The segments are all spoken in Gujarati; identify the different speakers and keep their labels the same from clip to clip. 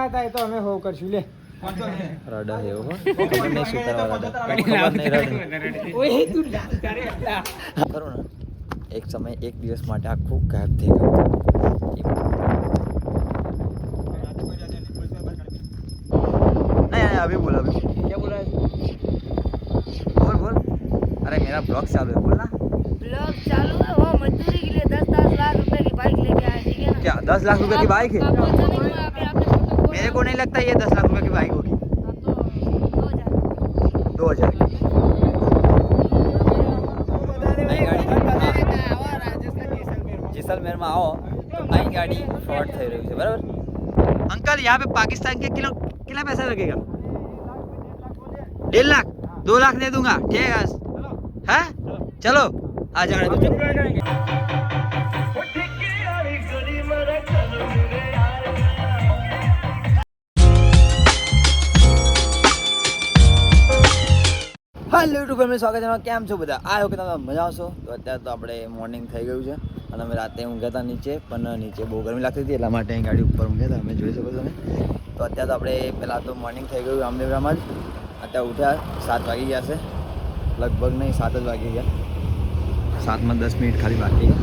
Speaker 1: હતા એ તો અમે હો કરશું લે
Speaker 2: રડા હે હો ખબર નહીં શું કરવા રડા ખબર નહીં રડા
Speaker 1: ઓય તું કરે એટલા
Speaker 2: ખરું ને એક સમય એક દિવસ માટે આખું ગાયબ થઈ ગયું नहीं अभी बोला अभी
Speaker 1: क्या बोला
Speaker 2: बोल बोल अरे मेरा ब्लॉग चालू है बोलना
Speaker 3: ब्लॉग चालू है वो मजदूरी के लिए 10-10 लाख रुपए की बाइक लेके आए ठीक है ना
Speaker 2: क्या 10 लाख रुपए की बाइक है
Speaker 3: आपको अच्छा नहीं हुआ अभी आपने फोटो
Speaker 2: मेरे को नहीं लगता ये 10 लाख रुपए की बाइक होगी
Speaker 3: तो 2000
Speaker 2: 2000 की जैसलमेर में आओ तो અહીં ગાડી ફ્રોડ થઈ રહ્યું છે બરાબર अंकल यहाँ पे पाकिस्तान के कितना पैसा लगेगा 1.5 लाख 2 लाख दे दूंगा ठीक है हैं चलो आ जाने दो हेलो यूट्यूब में स्वागत है केम छो बधा आयो के તમે મજા આવશો તો અત્યારે તો આપણે મોર્નિંગ થઈ ગયું છે અને અમે રાતે ઊંઘ્યા હતા નીચે પણ નીચે બહુ ગરમી લાગતી હતી એટલા માટે અહીં ગાડી ઉપર ઊંઘ્યા હતા અમે જોઈ શકો તમે તો અત્યારે તો આપણે પહેલાં તો મોર્નિંગ થઈ ગયું રામદેવરામાં જ અત્યારે ઉઠ્યા 7 વાગી ગયા છે લગભગ નહીં 7 જ વાગી ગયા 7 માં 10 મિનિટ ખાલી બાકી છે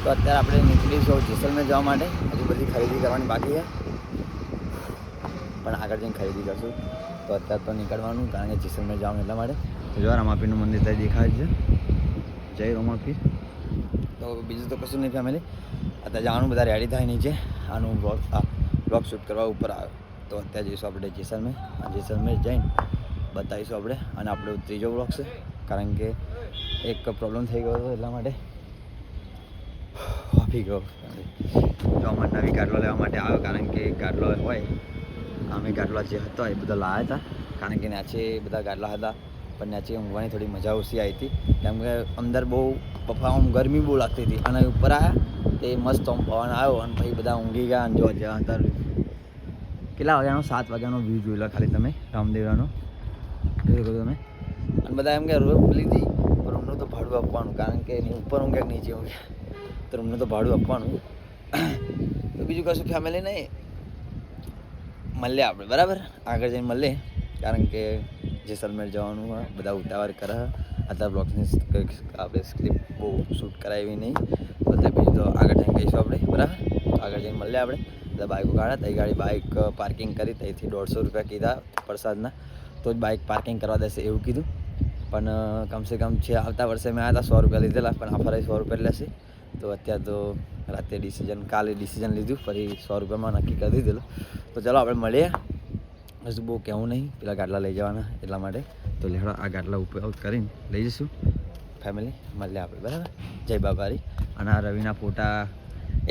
Speaker 2: તો અત્યારે આપણે નીકળીશું જેસલમેર જવા માટે હજુ બધી ખરીદી કરવાની બાકી છે પણ આગળ જઈને ખરીદી કરશું તો અત્યારે તો નીકળવાનું કારણ કે જેસલમેર જવાનું એટલા માટે જો રામાપીરનું મંદિર ત્યાં દેખાય છે જય રામાપીર તો બીજું તો કશું નહીં ફેમિલી અત્યારે જવાનું બધા રેડી થાય નીચે આનું બ્લોગ શૂટ કરવા ઉપર આવ્યો તો અત્યારે જઈશું આપણે જેસલમેર જઈને બતાવીશું આપણે અને આપણો ત્રીજો બ્લોગ છે કારણ કે એક પ્રોબ્લેમ થઈ ગયો હતો એટલા માટે આપી ગયો તો અમારે નવી ગાડલો લેવા માટે આવ્યો કારણ કે ગાડલો હોય અમે ગાડલા જે હતા એ બધા લાવ્યા હતા કારણ કે નાચે બધા ગાડલા હતા પણ નાચે ઊંઘવાની થોડી મજા ઓછી આવી હતી કેમ કે અંદર બહુ આમ ગરમી બહુ લાગતી હતી અને ઉપર આવ્યા તે મસ્ત આમ પવન આવ્યો અને પછી બધા ઊંઘી ગયા અને જો અત્યારે કેટલા વાગ્યાનો 7 વાગ્યાનો વ્યૂ જોઈ લો ખાલી તમે રામદેવરાનો જોઈ લો તમે અને બધા એમ કે રૂમ લીધી રૂમનું તો ભાડું આપવાનું કારણ કે ઉપર ઊંઘે નીચે ઊંઘે તો રૂમનું તો ભાડું આપવાનું તો બીજું કશું ફેમિલી નહીં મળીએ આપણે બરાબર આગળ જઈને મળીએ કારણ કે જેસલમેર જવાનું હોય બધા ઉતાવળ કરે અત્યારે બ્લોગ્સની આપણે સ્ક્રિપ્ટ બહુ શૂટ કરાવી નહીં તો બીજું તો આગળ જઈને કહીશું આપણે બરાબર આગળ જઈને મળીએ આપણે બધા બાઇકો કાઢ્યા તઈ ગાડી બાઇક પાર્કિંગ કરી ત્યાંથી 150 રૂપિયા કીધા પ્રસાદના તો જ બાઇક પાર્કિંગ કરવા દેશે એવું કીધું પણ કમસે કમ છે આવતા વર્ષે મેં આવ્યા હતા 100 રૂપિયા લીધેલા પણ આ ફરે 100 રૂપિયા લેશે તો અત્યારે તો રાતે કાલે ડિસિઝન લીધું ફરી 100 રૂપિયામાં નક્કી કરી દીધેલું તો ચાલો આપણે મળીએ હજુ બહુ કહેવું નહીં પેલા ગાડલા લઈ જવાના એટલા માટે તો લેડો આ ગાડલા ઉપયોગ કરીને લઈ જઈશું ફેમિલી મળીએ આપણે બરાબર જય બાબારી અને આ રવિના ફોટા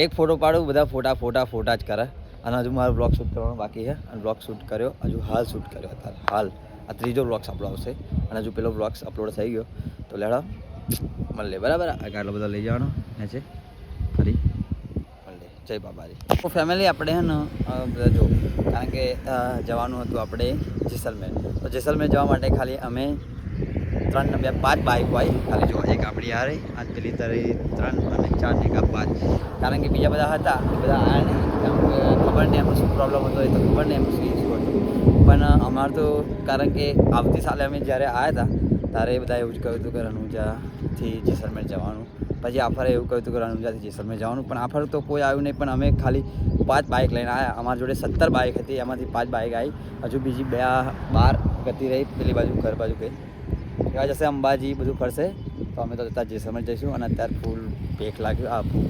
Speaker 2: એક ફોટો પાડું બધા ફોટા જ કરે અને હજુ મારો બ્લોગ શૂટ કરવાનો બાકી છે અને બ્લોગ શૂટ કર્યો હજુ હાલ શૂટ કર્યો અત્યારે હાલ આ ત્રીજો બ્લોગ્સ આપણો આવશે અને હજુ પેલો બ્લોગ્સ અપલોડ થઈ ગયો તો લેડો મળીએ બરાબર આ ગાડલો બધા લઈ જવાનો છે ફરી જય બાબારી તો ફેમિલી આપણે હે ને બધા જો કારણ કે જવાનું હતું આપણે જેસલમેર તો જેસલમેર જવા માટે ખાલી અમે 3 ને 2 5 બાઇક હોય ખાલી જો એક આપણી આ રહી આ પેલી તરી 3 અને 4 ને 5 કારણ કે બીજા બધા હતા એ બધા આવ્યા નહીં કેમ કે ખબર નહીં એમાં શું પ્રોબ્લેમ હતો એ તો ખબર નહીં એમાં શું ઇસ્યુ હતું પણ અમારે તો કારણ કે આવતી સાલે અમે જ્યારે આવ્યા હતા ત્યારે એ બધા એવું જ કહ્યું હતું કે રણુજાથી જેસલમેર જવાનું પછી આફરે એવું કહ્યું હતું કે રણુજાથી જેસલમેર જવાનું પણ આફર તો કોઈ આવ્યું નહીં પણ અમે ખાલી 5 બાઇક લઈને આવ્યા અમારી જોડે 17 બાઇક હતી એમાંથી 5 બાઇક આવી હજુ બીજી 2 બહાર ગતી રહી પેલી બાજુ ઘર બાજુ ગઈ એવા જશે અંબાજી બધું ફરશે તો અમે તો જતા જેસલમેર જઈશું અને અત્યારે ભૂખ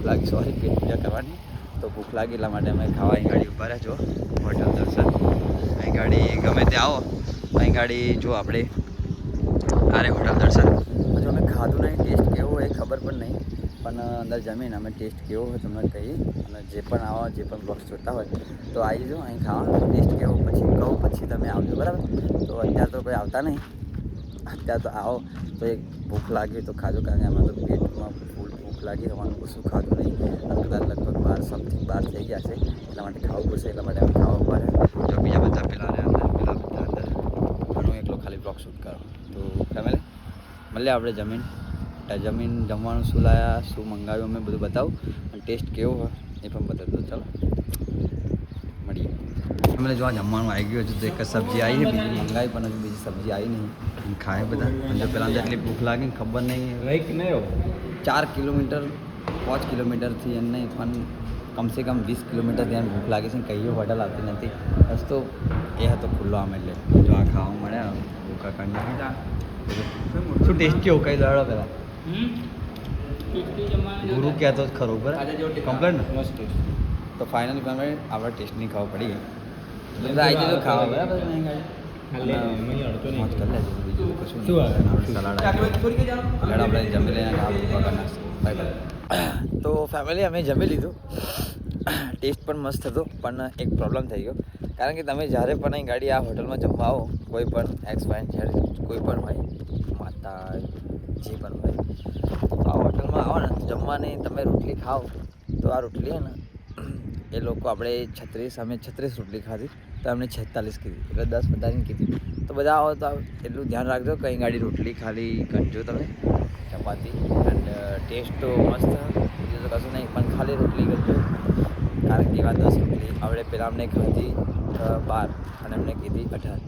Speaker 2: લાગી સોરી પેટ પૂજા કરવાની તો ભૂખ લાગી એટલા માટે અમે ખાવા અહીં ગાડી ઉભા રહ્યા જો હોટલ દર્શન અહીં ગાડી ગમે તે આવો અહીં ગાડી જો આપણે આરે હોટલ દર્શન હજુ અમે ખાધું નહીં ટેસ્ટ કેવો હોય ખબર પણ નહીં પણ અંદર જમીન અમે ટેસ્ટ કેવો હોય તમને કહીએ અને જે પણ આવો જે પણ બ્લોગ્સ જોતા હોય તો આવી જાઓ અહીં ખાવા ટેસ્ટ કેવો પછી કહું પછી તમે આવજો બરાબર તો અત્યારે તો કોઈ આવતા નહીં અત્યારે તો આવો તો એક ભૂખ લાગી તો ખાજો કારણ કે આમાં તો પેટમાં ફૂલ ભૂખ લાગી હોવાનું કશું ખાધું નહીં અને બધા લગભગ 12 થઈ ગયા છે એટલા માટે ખાવું પડશે એટલા માટે અમે ખાવા પડે જો બીજા બધા પેલા અંદર હું એકલો ખાલી બ્લોગ શૂટ કરો તો ફેમિલી મળીએ આપણે જમવાનું શું લાયા શું મંગાવ્યું અમે બધું બતાવું અને ટેસ્ટ કેવો હોય એ પણ બતાવી દો ચાલો મળીએ મને જો જમવાનું આવી ગયું છે તો એક જ સબ્જી આવી છે, બીજી મંગાવી પણ હજુ બીજી સબ્જી આવી નહીં. ખાય બધા પણ જો પેલા જેટલી ભૂખ લાગી ખબર નહીં.
Speaker 1: લાઈક નહીં
Speaker 2: 4 કિલોમીટર 5 કિલોમીટરથી એમ નહીં પણ કમસે કમ 20 કિલોમીટર ત્યાં ભૂખ લાગે છે. કઈ હોટલ આવતી નથી. રસ્તો એ હતો ખુલ્લો આમ એટલે જો આ ખાવા મળે ભૂખા કાઢી. શું ટેસ્ટ કેવું કઈ દડો પેલા ગુરુ કહેતો જ ખરો બરાબર કમ્પ્લેટ ને તો ફાઇનલી તમે આપણે ટેસ્ટ નહીં ખાવા પડી ગઈ. આવી જજો ખાવા બરાબર મોજ કરી લેજો બીજું કશું સલાડ આપણે જમી લઈને બાય બાય. તો ફેમિલી અમે જમી લીધું. ટેસ્ટ પણ મસ્ત હતો પણ એક પ્રોબ્લેમ થઈ ગયો કારણ કે તમે જ્યારે પણ અહીં ગાડી આ હોટલમાં જમવા આવો કોઈ પણ XYZ કોઈ પણ હોય માતા જે પણ હોય આ હોટલમાં આવો ને જમવાની તમે રોટલી ખાઓ તો આ રોટલી હે ને એ લોકો આપણે 36 રોટલી ખાધી તો એમને 46 કીધી એટલે 10 વધારીને કીધી. તો બધા આવો તો એટલું ધ્યાન રાખજો કંઈ ગાડી રોટલી ખાલી ગણજો તમે ચપાતી એન્ડ ટેસ્ટ તો મસ્ત બીજું તો કશું નહીં પણ ખાલી રોટલી ગણજો કારણ કે એવા 10 રોટલી આપણે પહેલાં અમને ખાધી 12 અને એમને કીધી 18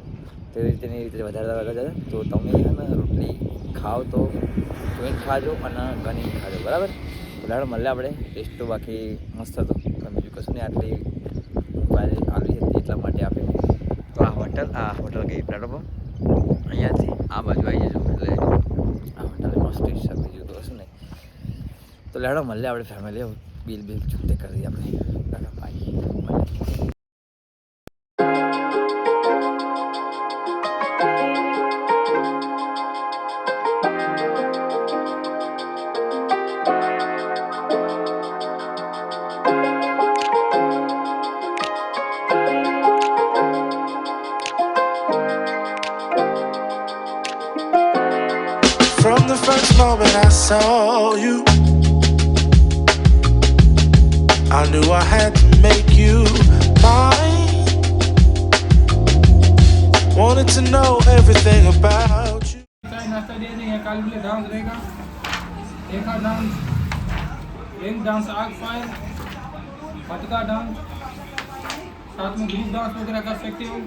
Speaker 2: તો એવી રીતે વધારે જતા તો તમે ને રોટલી ખાઓ તો જોઈને ખાજો અને ઘણી ખાજો બરાબર. લાડો મળે આપણે ટેસ્ટ તો બાકી મસ્ત હતો પણ બીજું કશું નહીં આટલી આવી હતી એટલા માટે આપે. તો આ હોટલ ગઈ પ્લેટફોર્મ અહીંયાથી આ બાજુ આવી જજો એટલે આ હોટલ મસ્ત છે બીજું તો કશું નહીં. તો લાડો મળે આપણે ફેમિલી બિલ ચૂકતે કરી દઈએ આપણે લાડો ભાઈ.
Speaker 4: From the first moment I saw you, I knew I had to make you mine. Wanted to know everything about you.
Speaker 1: नाश्ता दे दें काल के लिए डांस रहेगा. एक डांस रिंग डांस आग फायर पटका डांस साथ में ग्रुप डांस वगैरह कर सकते हो.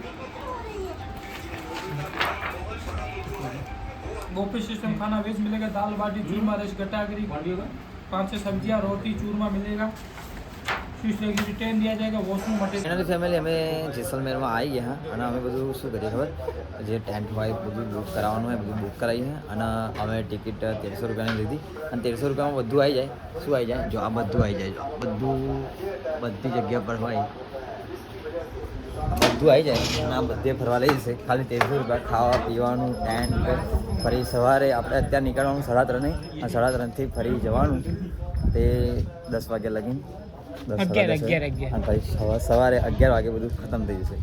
Speaker 1: बुफे सिस्टम खाना वेज मिलेगा. दाल बाटी चूरमा रस गट्टागरी 5-6 सब्जियां रोटी चूरमा मिलेगा. स्विच लेगी 10 दिया जाएगा. वॉशरूम मटेरियल
Speaker 2: એનાથી ફેમિલી અમે જેસલમેરમાં આવી ગયા અને અમે બધું શું કરીએ ખબર જે ટેન્ટ હોય બધું બુક કરાવવાનું હોય બધું બુક કરાવીએ અને અમે ટિકિટ 1300 રૂપિયાની લીધી અને 1300 રૂપિયામાં બધું આવી જાય. શું આવી જાય જો આ બધું આવી જાય બધું બધી જગ્યા પર હોય બધું આવી જાય અને આ બધે ફરવા લઈ જશે. ખાલી 1300 રૂપિયા ખાવા પીવાનું ટેન્ટ ફરી સવારે આપણે અત્યારે નીકળવાનું 3:30 અને 3:30થી ફરી જવાનું તે 10 વાગે લગીને 10 અને પછી સવારે 11 વાગે બધું ખતમ થઈ જશે.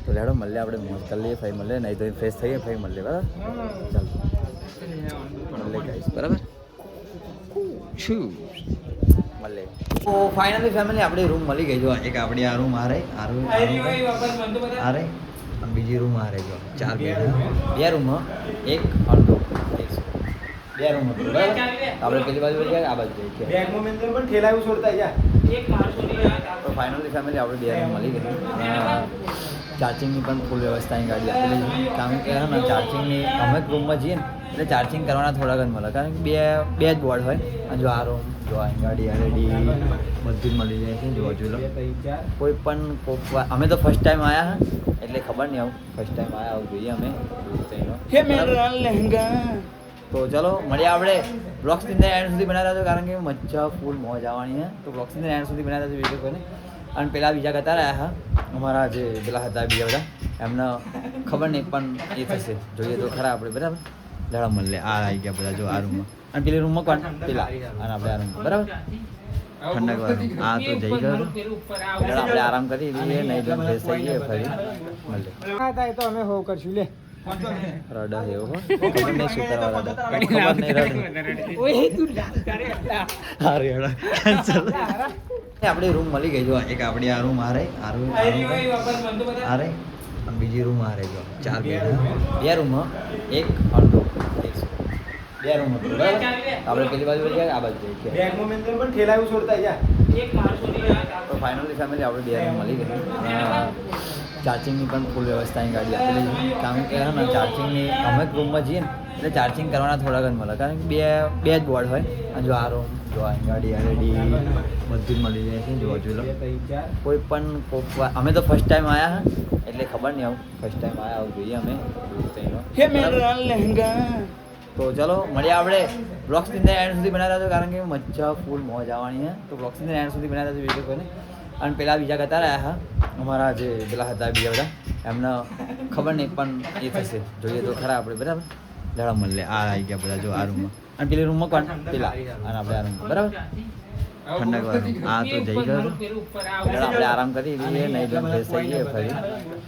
Speaker 2: તો લેડો મળીએ આપણે મોજ કરી લઈએ ફરી મળીએ નહીં તો ફ્રેશ થઈએ ફરી મળીએ બરાબર. ચાલો મળીએ ગાઈસ બરાબર છું મળીએ. તો ફાઇનલી ફેમિલી આપણી રૂમ મળી ગઈ જો એક આપણી આ રૂમ આરે બીજી રૂમ આ રહી જો 4 બેડ 2 રૂમ એક અડધો 2 રૂમ આપણે પેલી બાજુ જઈએ આ બાજુ જઈએ
Speaker 1: બેગમાં મેં પણ ઠેલાયું છોડતા જા એક માણસો
Speaker 2: તો ફાઇનલી ફેમિલી આપણે 2 રૂમ મળી ગઈ. ચાર્જિંગની પણ ફૂલ વ્યવસ્થા અહીં ગાડી આપેલી છે કારણ કે હા ચાર્જિંગની અમે રૂમમાં જઈએ ને એટલે ચાર્જિંગ કરવાના થોડા ઘણ મળે કારણ કે બે જ બોર્ડ હોય અને જો આ રૂમ જો આ ગાડી રેડી બધું જ મળી જાય છે. જોવા જોઈ લો કોઈ પણ અમે તો ફર્સ્ટ ટાઈમ આવ્યા હા એટલે ખબર નહીં આવું ફર્સ્ટ ટાઈમ આવ્યા આવું જોઈએ અમે તો ચલો મળ્યા આપણે બ્લોગ્સની અંદર એન્ડ સુધી બનાવી રહ્યા કારણ કે મજા ફૂલ મોજ આવવાની છે. તો બ્લોગ્સની અંદર એન્ડ સુધી બનાવી રહ્યા વિડીયો કોને અને પેલા બીજા કતાર આવ્યા હા અમારા જે પેલા હતા બીજા બધા એમને ખબર નહીં પણ એ થશે જોઈએ તો ખરા આપણે બરાબર. લડા મળે આ આવી ગયા બધા જો આ રૂમમાં અને પેલી રૂમમાં કોણ પેલા અને આપણે આ રૂમ બરાબર ઠંડક વાળું આ તો જઈ ગયો આપણે આરામ કરી લઈએ નહીં તો ફ્રેશ થઈ ગઈએ ફરી મળે
Speaker 1: તો અમે હો કરશું લે
Speaker 2: રડ એવો ખબર નહીં શું કરવા રડ ખબર નહીં રડ આપણી રૂમ મળી ગઈ જો એક આપણી આ રૂમ આરે બીજી રૂમ આરે જો 4 બેડ 2 રૂમ એક અડધો 2 રૂમ આપણે પેલી બાજુ જઈએ આ બાજુ જઈએ
Speaker 1: બેગમાં મેં પણ ઠેલાયું છોડતા જા એક માણસો
Speaker 2: તો ફાઇનલી ફેમિલી આપણે 2 રૂમ મળી ગઈ ચાર્જિંગની પણ ફૂલ વ્યવસ્થા અહીં ગાડી આપેલી છે. કારણ કે હે ને ચાર્જિંગની અમે રૂમમાં જઈએ ને એટલે ચાર્જિંગ કરવાના થોડાક જ મળે, કારણ કે બે જ બોર્ડ હોય. અને જો આ રૂમ જો અહીં ગાડી રેડી બધું જ મળી જાય છે. જોવા જોઈ લો કોઈ પણ અમે તો ફર્સ્ટ ટાઈમ આવ્યા હા એટલે ખબર નહીં આવું ફર્સ્ટ ટાઈમ આવ્યા આવું જોઈએ અમે. તો ચલો મળીએ આપણે બ્લોગ્સની અંદર એન્ડ સુધી બનાવ્યા હતો, કારણ કે મજા ફૂલ મોજ આવવાની છે. તો બ્લોગ્સની અંદર એન્ડ સુધી બનાવ્યા હતો વિડીયો કોઈને. અને પેલા બીજા કતાર આવ્યા હા અમારા જે પેલા હતા બીજા બધા એમને ખબર નહીં પણ એ થશે જોઈએ તો ખરા આપણે બરાબર. જરા મળે આ આવી ગયા બધા જો આ રૂમમાં અને પેલી રૂમમાં કોણ પેલા અને આપણે આ રૂમમાં બરાબર ઠંડક વાળું. આ તો જઈ ગયો એટલે આપણે આરામ કરી લઈએ નહીં ધોઈને ફ્રેશ થઈ ગઈએ ફરી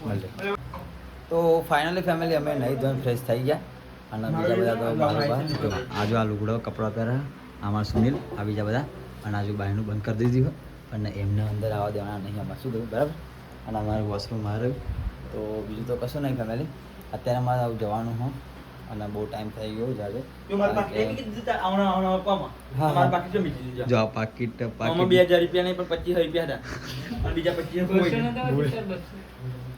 Speaker 2: મળે. તો ફાઇનલી ફેમિલી અમે નહીં ધોઈને ફ્રેશ થઈ ગયા અને બીજા બધા તો મારું જો આજુ આ લુગડો કપડાં પહેરા અમારા સુનિલ આ બીજા બધા અને આજુ બાયનું બંધ કરી દીધું અને એમને અંદર આવવા દેવાના નહીં અમારે શું થયું બરાબર. અને અમારું વોશરૂમ બહાર રહ્યું. તો બીજું તો કશું નહીં ફેમિલી અત્યારે અમારે આવું જવાનું હું અને બહુ ટાઈમ થઈ ગયો જાજે. જો આ પાકીટ
Speaker 5: 2000 રૂપિયા નહીં પણ 25 રૂપિયા હતા અને બીજા 25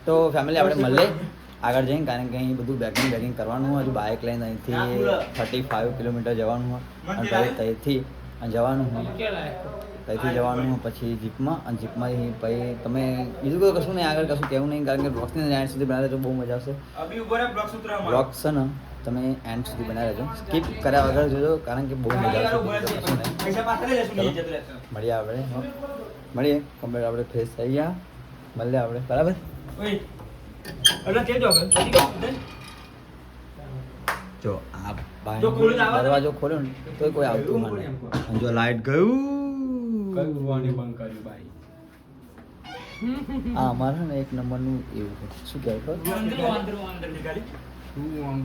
Speaker 2: તો ફેમિલી આપણે મળીએ આગળ જઈને, કારણ કે અહીં બધું બેગિંગ કરવાનું હોય. હજુ બાઇક લઈને અહીંથી 35 કિલોમીટર જવાનું હોય અને પછી ત્યાંથી જવાનું હોય ત્યાંથી જવાનું હોય પછી જીપમાં અને જીપમાંથી પછી તમે બીજું કોઈ કશું નહીં આગળ કશું કહેવું નહીં, કારણ કે બ્લોગ્સની એન્ડ સુધી બનાવે તો બહુ મજા આવશે. બ્લોગ્સ છે ને તમે એન્ડ સુધી બનાવી રહેજો, સ્કીપ કર્યા વગર જોજો, કારણ કે બહુ મજા આવશે. મળીએ આપણે મળીએ કમ્પ્લીટ આપણે ફ્રેશ થઈ ગયા મળીએ આપણે બરાબર. જો આ દરવાજો ખોલ્યો ને તો કોઈ આવતું મને અને જો લાઈટ ગયું આ અમારા ને એક નંબરનું એવું શું કહેવાય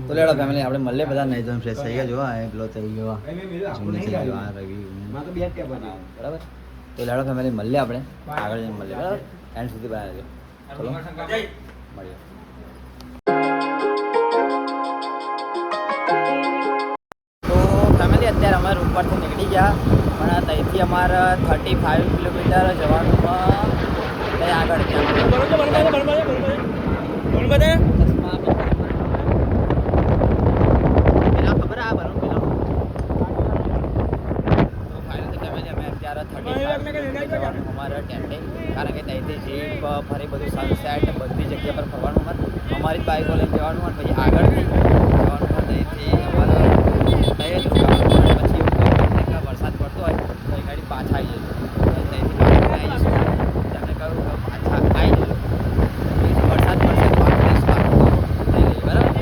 Speaker 2: તો લેડો ફેમિલી આપણે મળીએ બધા નહીં તો ફ્રેશ થઈ ગયા. જો આ પેલો થઈ ગયો જૂની થઈ ગયો આ રવિ બરાબર. તો લેડો ફેમિલી મળીએ આપણે આગળ જઈને મળીએ બરાબર. એન્ડ સુધી બનાવી ચલો મળીએ. તો ફેમિલી અત્યારે અમારે રૂમ પરથી નીકળી ગયા પણ ત્યાંથી અમારે 35 કિલોમીટર જવાનું આગળ અમારા ટેન્ટે, કારણ કે ત્યાંથી જીપ ફરી બધું સનસેટ બધી જગ્યા પર ફરવાનું હોય. અમારી જ બાઇકો લઈને જવાનું હોય પછી આગળથી જવાનું હોય ત્યાંથી અમારે ત્યાં જ રોકાવાનું હોય. પછી એવું કંઈ વરસાદ પડતો હોય તો એ ગાડી પાછા આવી જશે ત્યાંથી આવી જશું તમને કહ્યું કે પાછા આવી જજો વરસાદ પડશે બરાબર.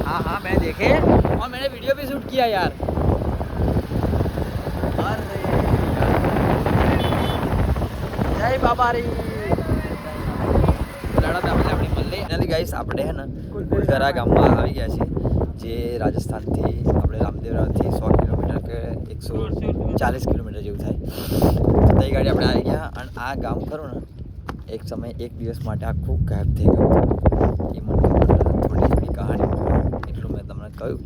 Speaker 2: हाँ हाँ मैं देखे और मैंने वीडियो भी शूट किया यार. जय बाबा रे આપણી મળીએ એનાથી ગાઈસ આપણે હે ને ગુલગરા ગામમાં આવી ગયા છીએ જે રાજસ્થાનથી આપણે રામદેવરાથી 100 કિલોમીટર કે 140 કિલોમીટર જેવું થાય. તો એ ગાડી આપણે આવી ગયા અને આ ગામ ખરું ને એક સમય એક દિવસ માટે આખું ગાયબ થઈ ગયું. એ મને થોડી થોડી કહાની એટલું મેં તમને કહ્યું.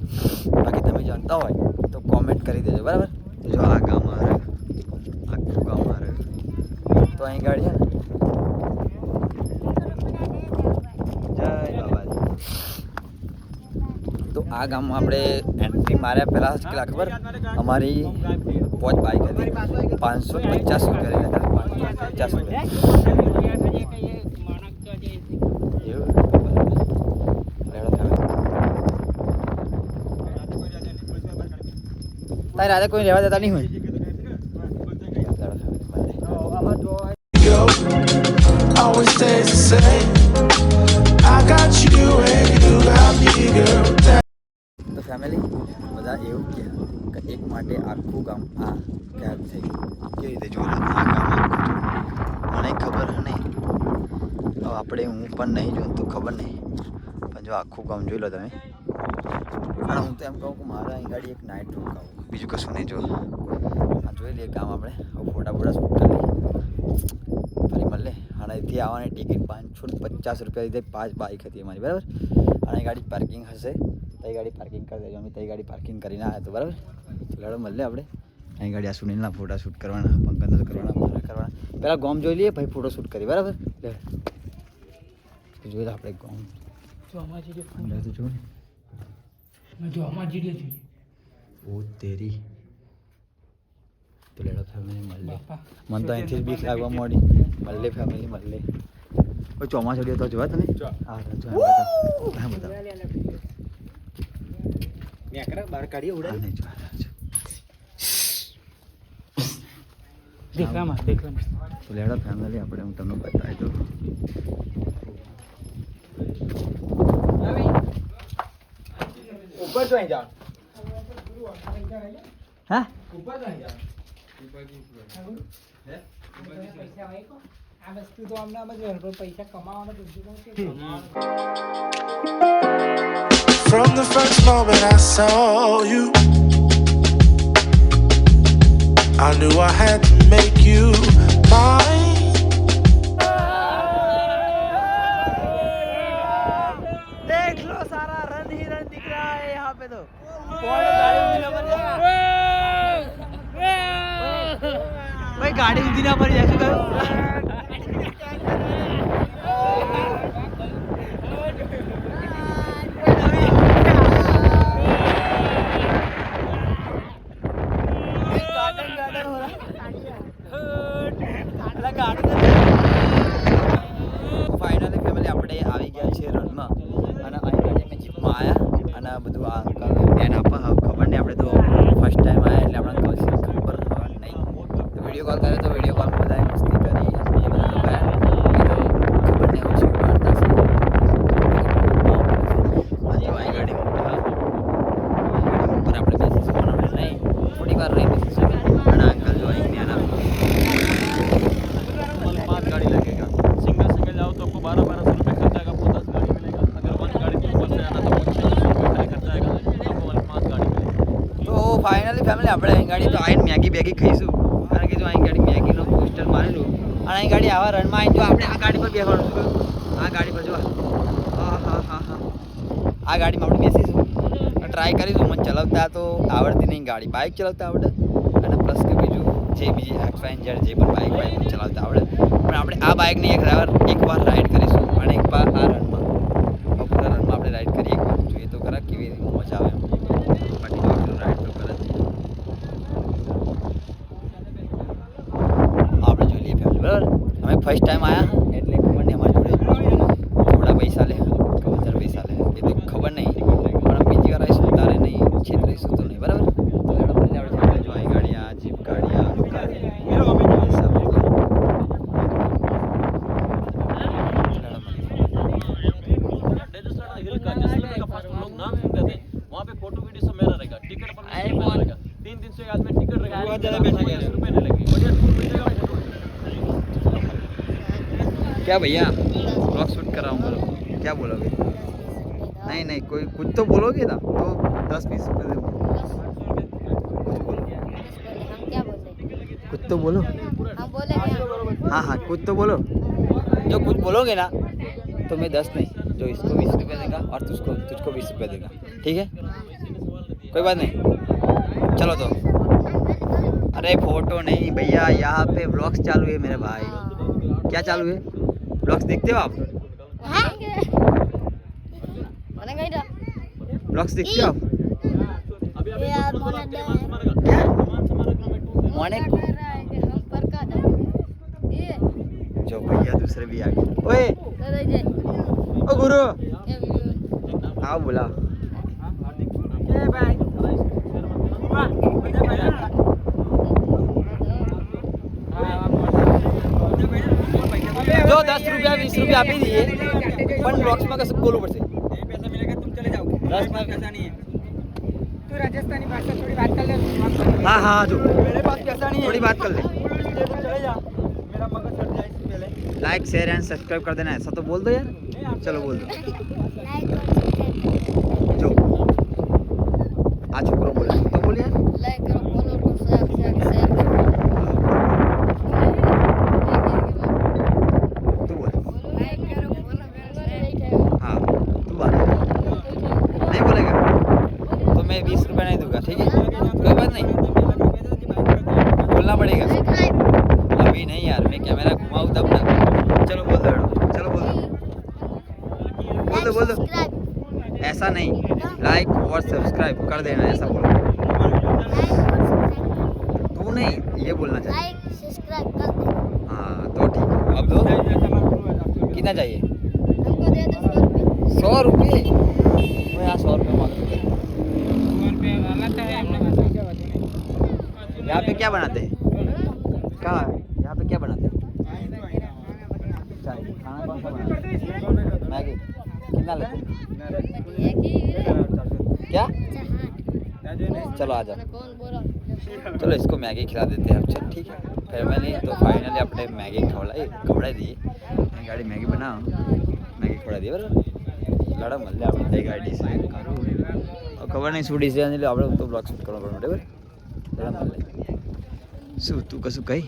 Speaker 2: બાકી તમે જાણતા હોય તો કોમેન્ટ કરી દેજો બરાબર. જો આ ગામ આ રહ્યું આખું ગામ આ રહ્યું તો અહીં ગાડી છે ને જય બાબાજી. તો આ ગામમાં આપણે એન્ટ્રી માર્યા પહેલાં કેટલા ખબર અમારી 5 બાઇક હતી 550 રૂપિયા 550 તારે રાતે કોઈ રહેવા દેતા નહીં હોય.
Speaker 4: Always stays the same. I got you and you got me, girl.
Speaker 2: તો ફેમિલી બધા એવું કહે કે એક માટે આખું ગામ આ ગાયબ થઈ ગયું. કેવી રીતે જોયું આ ગામ મને ખબર નહીં હવે આપણે હું પણ નહીં જોઉં તો ખબર નહીં પણ જો આખું ગામ જોઈ લો તમે. અને હું તો એમ કહું કે મારે અહીં ગાડી એક નાઇટ રોકાવું બીજું કશું નહીં જોયું. આ જોઈ લઈએ ગામ આપણે ફોટા ફોટા શૂટ કરી લઈએ ફરી મળે. અને અહીંથી આવવાની ટિકિટ 550 રૂપિયા લીધે 5 બાઇક હતી અમારી બરાબર. અને એ ગાડી પાર્કિંગ હશે તો એ ગાડી પાર્કિંગ કરી દેજો. અમે તો એ ગાડી પાર્કિંગ કરીને આવ્યા તો બરાબર. લડો મળે આપણે અહીં ગાડી આ સુનિલના ફોટા શૂટ કરવાના, પંકજના કરવાના, મારા કરવાના. પહેલાં ગોમ જોઈ લઈએ ભાઈ, ફોટો શૂટ કરીએ બરાબર. જોઈ લો આપણે ગોમ
Speaker 1: જો અમાર જીડે
Speaker 2: અંદર તો જો
Speaker 1: જો અમાર જીડે છે
Speaker 2: ઓ તેરી તો લેડો ફેમિલી મળે.
Speaker 1: બાપા.
Speaker 2: મને તો અહીંથી જ બીક લાગવા માંડી. મળે ફેમિલી મળે. કોઈ ચોમાસું તો જોવા તમે હા જો હા બધા
Speaker 5: બહાર કાઢીએ
Speaker 2: હા નહીં જો
Speaker 1: દેખામાં
Speaker 2: તો લેડો ફેમિલી આપણે હું તમને બતાવી દઉં.
Speaker 5: ઉપર તો અહીં જાઓ.
Speaker 2: હા
Speaker 5: ઉપર તો અહીં જાઓ.
Speaker 1: આ વસ્તુ તો અમને પૈસા કમાવાનો
Speaker 4: From the first moment I saw you, I knew I had to make you mine.
Speaker 2: देख लो सारा रन ही रन दिख रहा है यहाँ पे तो. भाई गाड़ी ऊंधी ना पड़ी जैसे करो. ફાઇનલી ફેમિલી આપણે આવી ગયા છે રનમાં અને અહીં ગાડી અમે જીપમાં આવ્યા અને બધું આ અંકલ ધ્યાન આપવા ખબર નહીં આપણે તો ફર્સ્ટ ટાઈમ આવ્યા એટલે આપણે ખબર નહીં તો વિડીયો કોલ કર્યો તો વિડીયો કોલ બધાએ મસ્તી કરી એ બધા તો ગયા એ તો ખબર નહીં આવું શું વાર્તા છે જો અહીં ગાડી ઉપર આપણે બેસીશું નહીં થોડી વાર રહી બેસીશું અને અંકલ જો અહીં ધ્યાન આપે गाड़ी लगेगा.
Speaker 5: सिंगल सिंगल जाओ तो आपको 1200 रुपये खर्चा आएगा, आपको 10 गाड़ी मिलेगा. अगर 1 गाड़ी के ऊपर से आना तो 600 रुपये खर्चा आएगा, आपको 5 गाड़ी मिलेगी.
Speaker 2: તો ફાઇનલી ફેમિલી આપણે અહીં ગાડી તો આવીને મેગી બેગી ખાઈશું કારણ કે જો અહીં ગાડી મેગીનું પોસ્ટર મારેલું અને અહીં ગાડી આવા રનમાં આવીને જો આપણે આ ગાડી પર બેસવાનું છું આ ગાડી પર જો હા હા હા હા આ ગાડીમાં આપણે બેસીશું ટ્રાય કરીશું. મને ચલાવતા તો આવડતી નહીં ગાડી, બાઇક ચલાવતા આવડે અને પ્લસ કે બીજું જે બીજી XYZ જે પણ બાઇક ચલાવતા આવડે પણ આપણે આ બાઇકની એકવાર રાઈડ કરીશું અને એકવાર આ રનમાં પૂરા રનમાં આપણે રાઈડ કરીએ એકવાર જોઈએ તો ખરા કેવી મજા આવે એમ. બાકી તો પેલું રાઈડ તો કરે આપણે જોઈ લઈએ ફેમિલી બરાબર. અમે ફર્સ્ટ ટાઈમ આવ્યા એટલે ખબર નહીં અમારી જોડે થોડા પૈસા લે કે વધારે પૈસા લે એ તો ખબર નહીં પણ બીજી વાર આવીશું તારે નહીં છેતરીશું તો નહીં બરાબર. જો અહીં ગાડી આ જીપ ગાડી આ
Speaker 5: हिल का जैसलमेर का फर्स्ट लोग नाम कहते हैं, वहाँ पे फोटो वीडियो सब मेरा रहेगा, टिकट पर मेरा रहेगा. 3 दिन से आज में टिकट रहेगा, बहुत ज़्यादा पैसा रुपये नहीं लगेंगे, बढ़िया टूर मिलेगा.
Speaker 2: क्या भैया ब्लॉग शूट कर रहा हूँ बोलो क्या बोलोगे. नहीं नहीं कोई कुछ तो बोलोगे ना तो 10-20 रुपये दे
Speaker 3: हम क्या बोल रहे
Speaker 2: कुछ तो बोलो.
Speaker 3: हम बोले क्या?
Speaker 2: हाँ हाँ कुछ तो बोलो. जो कुछ बोलोगे ना तो मैं 10 नहीं जो इसको 20 रुपये देगा और तुझको 20 रुपये देगा ठीक है कोई बात नहीं. चलो तो अरे फोटो नहीं भैया यहाँ पे व्लॉग्स चालू है मेरे भाई. क्या चालू है व्लॉग्स देखते हो आप व्लॉग्स देखते हो आप मोने जो भैया दूसरे भी आ गए. ओए ओ गुरु आओ बोला जो 10 रुपया 20 रुपया આપી દઈએ પણ બ્લોક્સમાં કશું બોલવું પડશે.
Speaker 1: पैसा मिलेगा तुम चले जाओगे.
Speaker 2: बस
Speaker 1: पैसा नहीं है. तू राजस्थानी भाषा थोड़ी बात कर ले.
Speaker 2: हाँ हाँ जो
Speaker 1: मेरे पास पैसा नहीं है.
Speaker 2: थोड़ी बात कर ले.
Speaker 1: चले जा. मेरा मगज हट जाए इससे पहले.
Speaker 2: लाइक शेयर एंड सब्सक्राइब कर देना ऐसा तो बोल दो यार. चलो बोल दो जो आ छोकरो बोले तो बोल यार.
Speaker 3: लाइक करो, फॉलो करो, शेयर करो.
Speaker 2: तू बोल
Speaker 3: लाइक करो, फॉलो करो.
Speaker 2: हाँ तू बात नहीं बोलेगा तो मैं 20 रुपये नहीं दूंगा ठीक है कोई बात नहीं. अभी नहीं यार, मैं कैमरा घुमाऊँ तब ना। चलो बोल दो, चलो बोल दो। ऐसा नहीं, लाइक और सब्सक्राइब कर देना, ऐसा बोलो। तू नहीं, ये बोलना चाहिए। हाँ तो ठीक है, अब दो। कितना चाहिए? 100 रुपये? मैं यहाँ 100 रुपये मांग रहा हूँ। यहाँ पे क्या बनाते हैं? कहाँ है? यहाँ पे क्या बनाते हैं? चाय, खाना कौन सा बनाते हैं? मैगी। कितना लेते हैं? क्या? चलो आ जाओ। चलो इसको मैगी खिला देते हैं अब। चल ठीक है, फैमिली तो फाइनली अपने मैगी खवड़ा दिए। गाड़ी मैगी बनाओ, मैगी खवड़ा दिए बराबर। लड़ा મળે આપણે ગાડી છે ખબર નહીં શું ડિસિઝન એટલે આપણે તો બ્લોગ શૂટ કરવો પડે બરાબર. લડા મળે શું તું કશું કહી?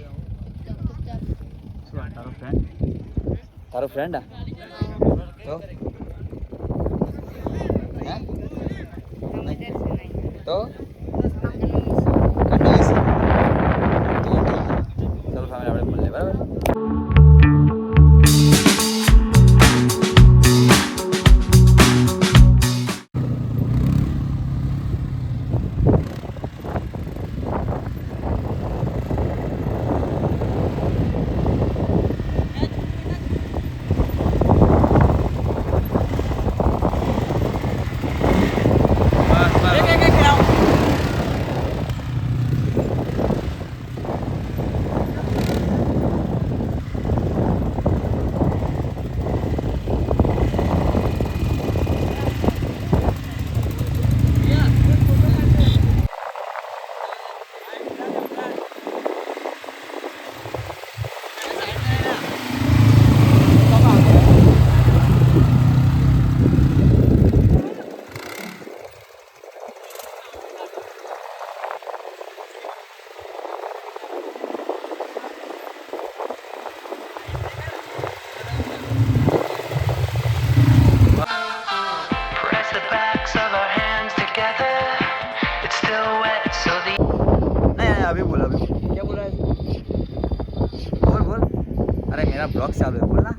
Speaker 2: શું તારો ફ્રેન્ડ આ તો હે તો કંડોઈ છે તો ઠીક. ચલો ફેમિલી આપણે મળીએ બરાબર.
Speaker 4: Press the backs of our hands together. It's still wet, so the
Speaker 2: नहीं अभी बोल क्या बोल रहा है? बोल अरे मेरा ब्लॉग चालू है, बोलना।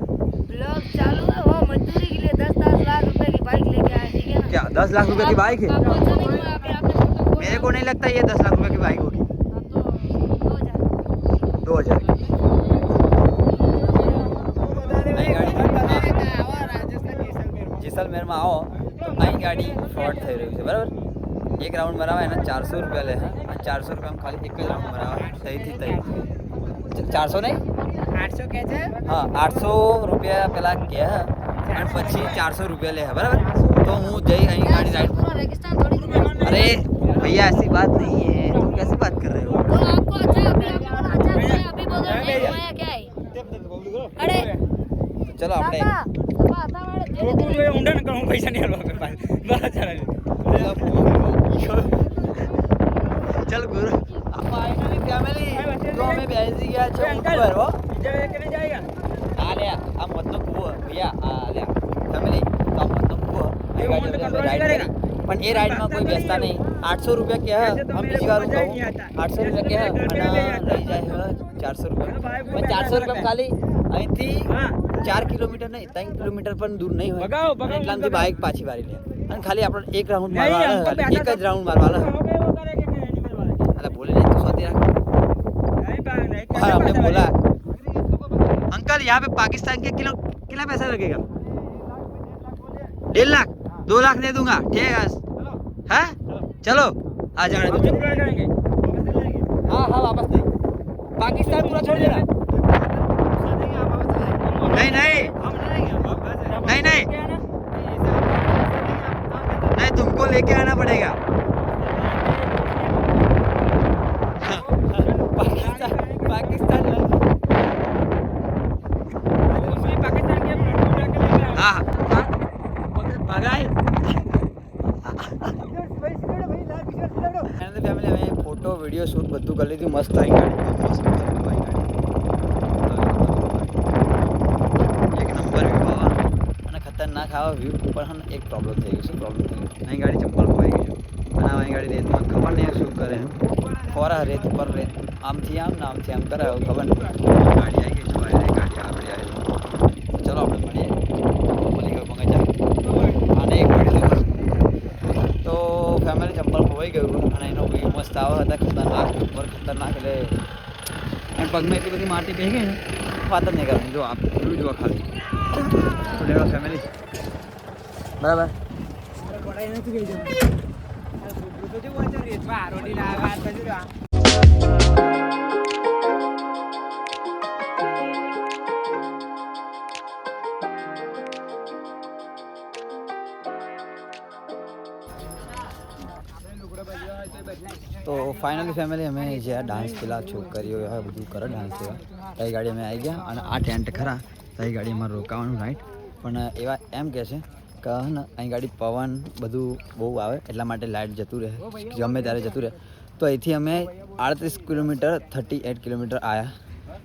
Speaker 3: ब्लॉग चालू है, वो मजदूरी के लिए 10-10 लाख रुपए की बाइक लेके आए, ठीक है ना?
Speaker 2: क्या 10 लाख रुपए की बाइक है?
Speaker 3: आपको अच्छा नहीं लगा? अभी आपने फोटो खोला।
Speaker 2: मेरे को नहीं लगता ये 10 लाख रुपए की बाइक होगी।
Speaker 3: तो
Speaker 2: 2000 की। नई गाड़ी जैसलमेर में आओ तो नई गाड़ी फ्रॉड થઈ રહ્યું છે બરાબર. એક રાઉન્ડ મરાવા એના 400 રૂપિયા લે છે અને 400 રૂપિયામાં ખાલી એક જ રાઉન્ડ મરાવા સહીથી થઈ 400 નહીં
Speaker 3: 800 કે છે?
Speaker 2: हाँ 800 रुपया પેલા કે અને પછી 400 रुपया ले है बराबर. तो હું જઈ અહીં गाड़ी राइड.
Speaker 3: पूरा रेगिस्तान थोड़ी घुमा।
Speaker 2: अरे भैया ऐसी बात नहीं है, तुम कैसी बात कर रहे हो?
Speaker 3: तो आपको अच्छा अभी आपको बोला अच्छा है, अभी बोल रहे हैं घुमाया क्या है? अरे
Speaker 2: चलो આપણે
Speaker 3: पापा आता वाले धीरे धीरे
Speaker 1: ઊંડા ન કરું પૈસા નહીં આલવા મારા પાસે બસ ચાલે
Speaker 2: चल गुरु फाइनली फैमिली तो हमें भेज दिया છે ઉપર હો
Speaker 1: કેને જાયગા
Speaker 2: આ લે આ મતનો કુવો ભैया આ લે ફેમિલી તો આ મતનો કુવો એ ગાડી આપણે રાઈડ કરી પણ એ રાઈડમાં કોઈ બેસતા નહીં. 800 रुपया કે હે हम બીજી વાર કહું 800 रुपया કે હે અને લઈ જાય હે 400 रुपया પણ 400 रुपया ખાલી અહીંથી 4 કિલોમીટર નહીં 3 કિલોમીટર પણ દૂર નહીં હોય એટલામાંથી બાઇક પાછી વારી લે અને ખાલી આપણે એક રાઉન્ડ મારવાના ખાલી એક જ રાઉન્ડ મારવાના. अरे बोले नहीं तो सोती रहा और हमने बोला अंकल यहाँ पे पाकिस्तान के कितना पैसा लगेगा? 1.5 लाख 2 लाख दे दूंगा ठीक है है चलो आ जाने दो. हाँ हाँ वापस नहीं पाकिस्तान पूरा छोड़ देना. नहीं नहीं नहीं नहीं नहीं तुमको लेके आना पड़ेगा. पाकिस्तान हाँ फैमिली में फोटो वीडियो शूट બધું કરી લીધું. મસ્ત આવી ગાડી એક નંબર વ્યૂ આવા અને ખતરનાક આવા વ્યૂ પણ એક પ્રોબ્લેમ થઈ ગયો છે. પ્રોબ્લેમ થઈ ગયો નહીં ગાડી ચંપલ ખોવાઈ ગઈ છે અને આ ગાડી રેતમાં ખબર નહીં શું કરે ફોરા રેત ઉપર રેત આમથી આમ ને આમથી આમ કરે હવે ખબર નહીં. ગાડી આવી ગઈ જોવા ગાડી આપણી આવી. ચલો આપણે મળીએ મળી ગયો મંગાઈ જાય અને એક મળી દઉં. તો ફેમિલી ચંપલ ખોવાઈ ગયું અને એનો વ્યૂ મસ્ત આવે હતા ખતરનાક ઉપર ખતરનાક એટલે અને પગમાં એટલી બધી માટી બેસી ગઈ ને વાત જ નહીં કરવાની. જો આપ પેલું જુઓ ખાલી તો લેવા ફેમિલી બરાબર. તો ફાઇનલી ફેમિલી અમે જે આ ડાન્સ પેલા છોકરીઓ હવે બધું કરે ડાન્સ એવા એ ગાડી અમે આવી ગયા અને આ ટેન્ટ ખરા તો એ ગાડીમાં રોકાવાનું રાઈટ પણ એવા એમ કહે છે કે ને અહીં ગાડી પવન બધું બહુ આવે એટલા માટે લાઇટ જતું રહે ગમે ત્યારે જતું રહે. તો અહીંથી અમે 38 કિલોમીટર 38 કિલોમીટર આવ્યા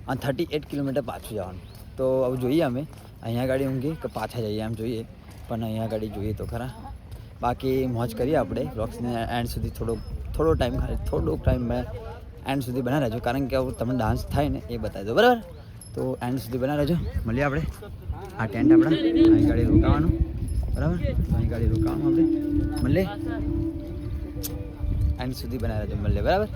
Speaker 2: અને 38 કિલોમીટર પાછું જવાનું. તો હવે જોઈએ અમે અહીંયા ગાડી ઊંઘી કે પાછા જઈએ એમ જોઈએ પણ અહીંયા ગાડી જોઈએ તો ખરા. બાકી મોજ કરીએ આપણે બ્લોગ્સને એન્ડ સુધી થોડો ટાઈમ ખાલી થોડોક ટાઈમ મેં એન્ડ સુધી બના રહેજો કારણ કે તમને ડાન્સ થાય ને એ બતાવી દો બરાબર. તો એન્ડ સુધી બના રહેજો. મળીએ આપણે આ ટેન્ટ આપણા અહીં ગાડી રોકાવાનું બરાબર. અહીં ગાડી રોકાવાનું આપણે મળીએ એન્ડ સુધી બના રહેજો મળીએ બરાબર.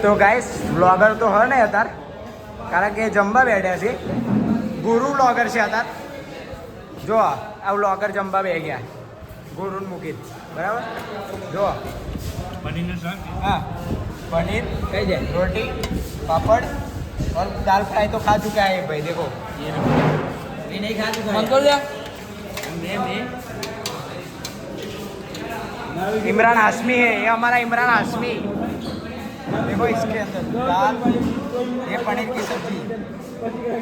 Speaker 6: તો ગાઈસ વ્લોગર તો હે નહીં અત્યારે કારણ કે જમવા બેઠ્યા છે. ગુરુ વ્લોગર છે અત્યારે. જો આ વ્લોગર જમવા બે ગયા ગુરુને મૂકી બરાબર. જો हाँ पनीर कही जाए रोटी पापड़ और दाल फ्राई तो खा चुका है भाई. देखो ये नहीं खा चुका है. इमरान हाशमी है ये हमारा इमरान हाशमी. देखो इसके अंदर दाल ये पनीर की सब्जी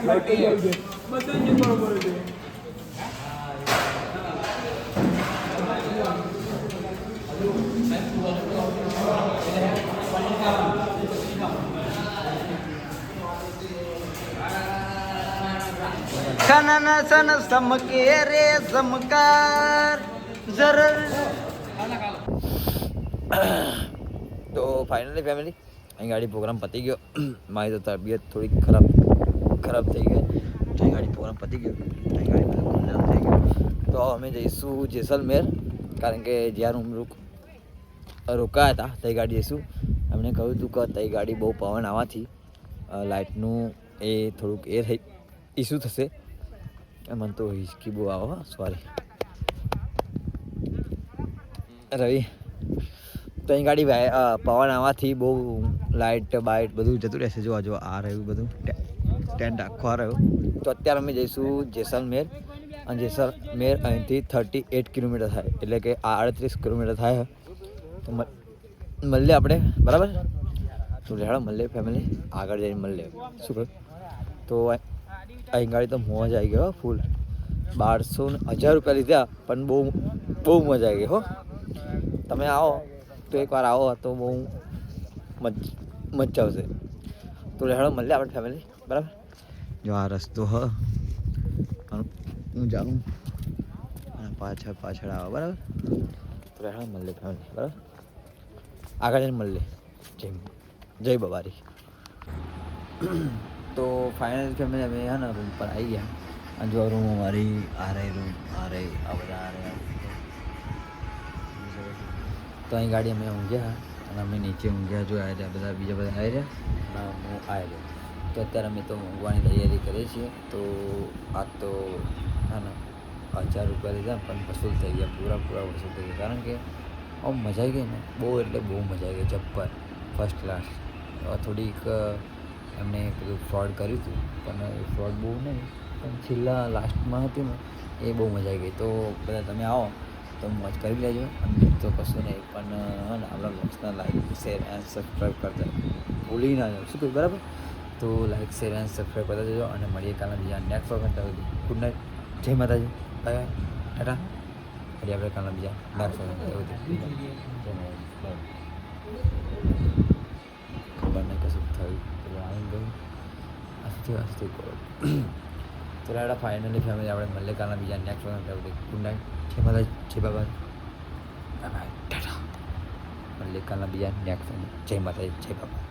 Speaker 6: रोटी है. सन सन समके रे समकार जर.
Speaker 2: તો ફાઇનલી ફેમિલી અહીં ગાડી પ્રોગ્રામ પતી ગયો. મારી તો તબિયત થોડી ખરાબ થઈ ગઈ. અહીં ગાડી પ્રોગ્રામ પતી ગયો. અહીં ગાડી પ્રોગ્રામ થઈ ગયો. તો અમે જઈશું જેસલમેર કારણ કે જ્યાં રોકાયા હતા તે ગાડી જઈશું. એમણે કહ્યું હતું કે તે ગાડી બહુ પવન આવવાથી લાઇટનું એ થોડુંક એ થઈ ઇસ્યુ થશે. મને તો હિચકી બહુ આવો સોરી રવિ. તો અહીં ગાડી પવન આવવાથી બહુ લાઇટ બાઇટ બધું જતું રહેશે. જોવા જો આ રહ્યું બધું ટેન્ટ આખો આ રહ્યો. તો અત્યારે અમે જઈશું જેસલમેર અને જેસલમેર અહીંથી 38 કિલોમીટર થાય એટલે કે આ 38 કિલોમીટર થાય. તો મળીએ આપણે બરાબર. તો લેડો મળીએ ફેમિલી આગળ જઈને મળીએ શું કહ્યું. તો અહીં ગાડી તો મોજ આવી ગયો ફૂલ. 1200 1000 રૂપિયા લીધા પણ બહુ મજા આવી ગઈ હો. તમે આવો તો એકવાર આવો તો બહુ મજા આવશે. તો લેડો મળીએ આપણે ફેમિલી બરાબર. જો આ રસ્તો હ હું જાઉં અને પાછળ આવો બરાબર. તો લેડો મળીએ ફેમિલી બરાબર. આગળ જઈને મળીએ. જય બબારી. તો ફાઇનલ ફેમિલી અમે હે ને રૂમ પર આવી ગયા અને જો રૂમ અમારી આ રહી રૂમ આ રહી આ બધા આ રહ્યા. તો અહીં ગાડી અમે ઊંઘ્યા અને અમે નીચે ઊંઘ્યા જો આવ્યા બધા બીજા બધા આવી રહ્યા અને હું આવેલો. તો અત્યારે અમે તો ઊંઘવાની તૈયારી કરીએ છીએ. તો આ તો હા ને 1000 રૂપિયા લીધા પણ વસૂલ થઈ ગયા પૂરા વસૂલ થઈ ગયા કારણ કે આમ મજા આવી ગઈ ને બહુ એટલે બહુ મજા આવી ગઈ. જબ્બર ફર્સ્ટ ક્લાસ. થોડીક એમને પેલું ફ્રોડ કર્યું હતું, પણ એ ફ્રોડ બહુ નહીં, પણ છેલ્લા લાસ્ટમાં હતું ને એ બહુ મજા આવી ગઈ. તો બધા તમે આવો તો મોજ કરી લેજો. અને તો કશું નહીં, પણ ને આપણા બ્લોગ્સના લાઈક શેર એન્ડ સબસ્ક્રાઈબ કરતા ભૂલી ના જાઓ. શું કહ્યું? બરાબર. તો લાઈક શેર એન્ડ સબસ્ક્રાઈબ કરતા જજો અને મળીએ કાલના બીજા નેક્સ્ટ વખત. ગુડ નાઇટ, જય માતાજી, બાય બાય, ટાટા. ફરી આપણે કાલના બીજા નેક્સ્ટ વખત ખબર નહીં કશું થયું તો આવી ગયું આસ્તે કરો. તો લાડા ફાઇનલી ફેમિલી આપણે મળીએ કાલના બીજા નેક્સ્ટ વખત. ગુડ નાઇટ, જય માતાજી, જય બાબા, બાય બાય, ટાટા. મળીએ કાલના બીજા નેક્સ્ટ, જય માતાજી, જય બાબા.